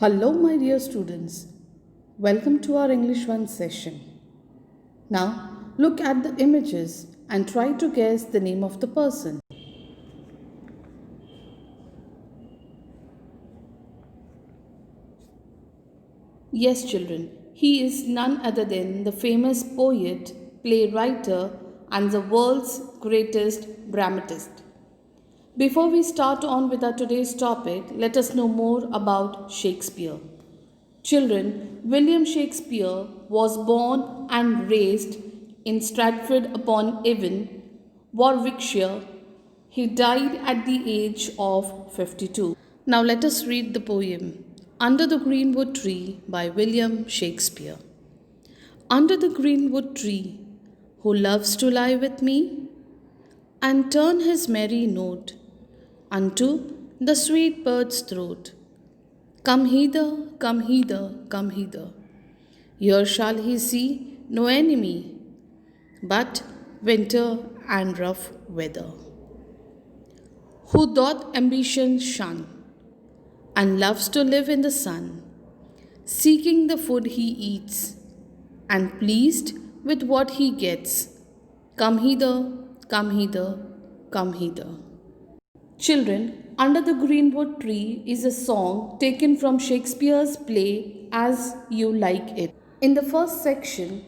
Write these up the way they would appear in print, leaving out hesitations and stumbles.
Hello, my dear students. Welcome to our English 1 session. Now, look at the images and try to guess the name of the person. Yes, children, he is none other than the famous poet, playwright, and the world's greatest dramatist. Before we start on with our today's topic, let us know more about Shakespeare. Children, William Shakespeare was born and raised in Stratford upon Avon, Warwickshire. He died at the age of 52. Now let us read the poem Under the Greenwood Tree by William Shakespeare. Under the greenwood tree, who loves to lie with me and turn his merry note unto the sweet bird's throat. Come hither, come hither, come hither. Here shall he see no enemy, but winter and rough weather. Who doth ambition shun, and loves to live in the sun, seeking the food he eats, and pleased with what he gets. Come hither, come hither, come hither. Children, Under the Greenwood Tree is a song taken from Shakespeare's play As You Like It. In the first section,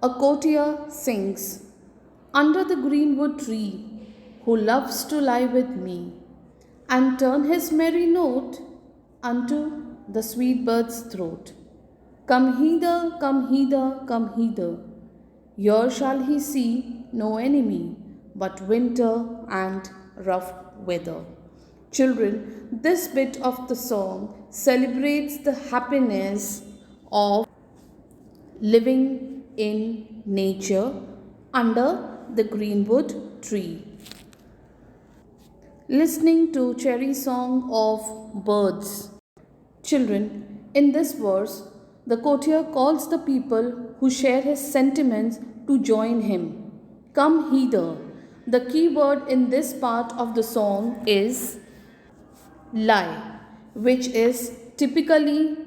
a courtier sings, Under the greenwood tree, who loves to lie with me, and turn his merry note unto the sweet bird's throat. Come hither, come hither, come hither. Here shall he see no enemy, but winter and rough weather. Children, this bit of the song celebrates the happiness of living in nature under the greenwood tree. Listening to cherry song of birds. Children, in this verse, the courtier calls the people who share his sentiments to join him. Come hither. The key word in this part of the song is lie, which is typically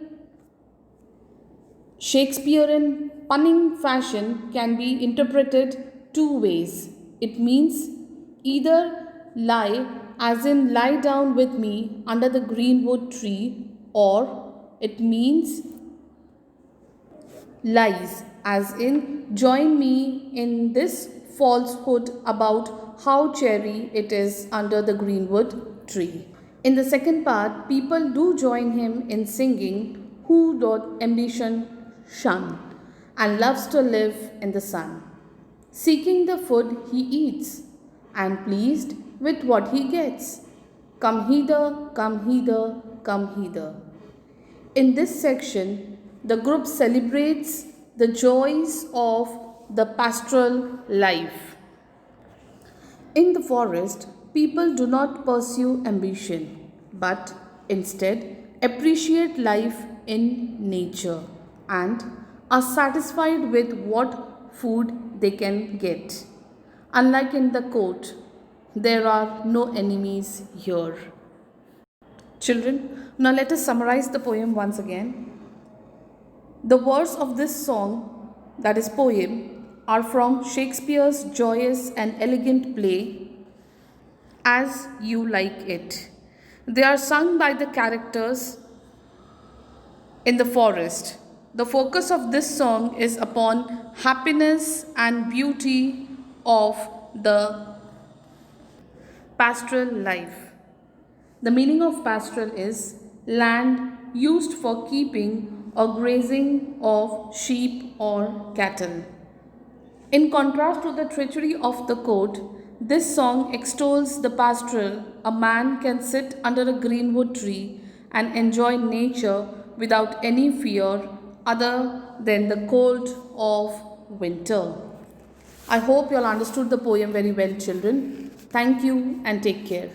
Shakespearean punning fashion can be interpreted two ways. It means either lie, as in lie down with me under the greenwood tree, or it means lies, as in join me in this falsehood about how cherry it is under the greenwood tree. In the second part, people do join him in singing, Who doth ambition shun, and loves to live in the sun, seeking the food he eats, and pleased with what he gets. Come hither, come hither, come hither. In this section, the group celebrates the joys of the pastoral life. In the forest, people do not pursue ambition, but instead appreciate life in nature and are satisfied with what food they can get. Unlike in the court, there are no enemies here. Children, now let us summarize the poem once again. The words of this song, that is poem, are from Shakespeare's joyous and elegant play, As You Like It. They are sung by the characters in the forest. The focus of this song is upon happiness and beauty of the pastoral life. The meaning of pastoral is land used for keeping or grazing of sheep or cattle. In contrast to the treachery of the court, this song extols the pastoral. A man can sit under a greenwood tree and enjoy nature without any fear other than the cold of winter. I hope you all understood the poem very well, children. Thank you and take care.